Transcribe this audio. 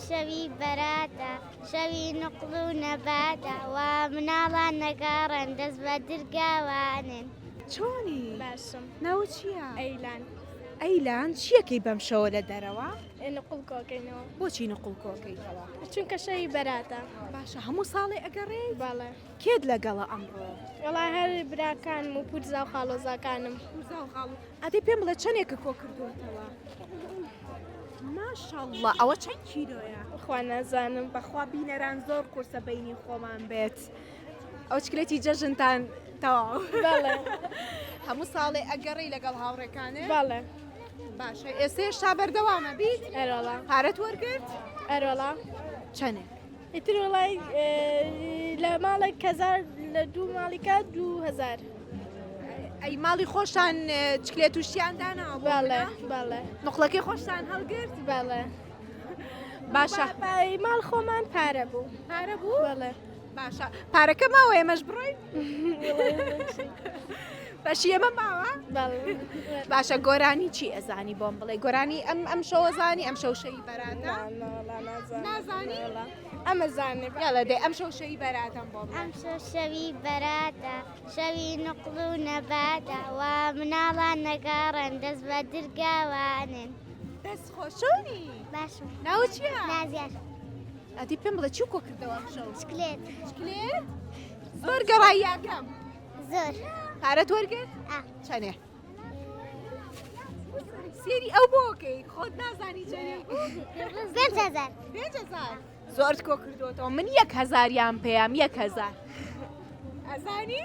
شەوی بەراتە شەوی نقڵ و نەباتە وا مناڵان نەگاڕن دەست بە درگاوانن. چۆنی؟ باشم. ناو چییە؟ ئەیلان ئەیلان چیەکەی بەم شەوە لە دەرەوە؟ نقڵ کۆکەینەوە بۆچی نقڵ کۆکەیتەوە؟ چونکە شەوی بەراتە. باشە هەموو ساڵی ئەگەڕێ؟ باڵێ کێت لەگەڵە ئەمڕۆ؟ وەڵای هەر براکانم و پورزا و خاڵۆزاکانم. ئەدەی پێم بڵێ چەندێکە کۆ کردوتەوە؟ ماشەڵڵا ئەوە چەند کیلۆیە؟ خوا نازانم. بەخوا بینەران زۆر قورسە بینی خۆمان بێت. ئەو چکلێتی جەژنتان تەواو. باڵێ هەموو ساڵێ ئەگەڕی لەگەڵ هاوڕێکانێ؟ باڵێ باشە ئێستا هێشتا بەردەوامە بیت؟ ئەرۆڵا پارەت وەرگرت؟ ئەرۆڵا چەندێک؟ ئیتر وڵای لە ماڵێک هەزار لە دوو ماڵیکە 2000. ئەی ماڵی خۆشتان چکلێت وشتیان داناوە؟ باڵێ باڵێ نقڵەکەی خۆشتان هەڵگرت؟ باڵێ باشە ماڵ خۆمان پارە بوو. پارە بوو؟ باڵێ باشە پارەکە ماوە ئێمەش بڕۆین؟ بەشی ئێمە ماوە؟ باڵێ باشە گۆرانی چی ئەزانی بۆم بڵێ گۆرانی ئەم شەوە زانی ئەم شەو شەوی بەراتە؟ نازانی؟ ئەمە زانێ یاڵە دێ ئەم شەو شەوی بەراتەم بۆ بڵێ. ئەم شەوی بەراتە شەوی نقڵ و نەباتە وا مناڵان نەگاڕن دەست بە درگاوانن. دەست خۆشۆنی؟ باشم. ناو چییە؟ نازیار ئەدی پێم بڵێ چی کۆ کردەوە ئەم شەو؟ شکلێت شکلێت؟ زۆر گەڕایی یاکەم. زۆر پارەت وەرگرت؟ ئا چەندێ؟ سێری ئەو بۆکەی خۆت نازانی چەندێ؟ 5,000 5,000 زۆرت کۆ کردوتەوە من 1,000یان پێیام 1,000 ئەزانی؟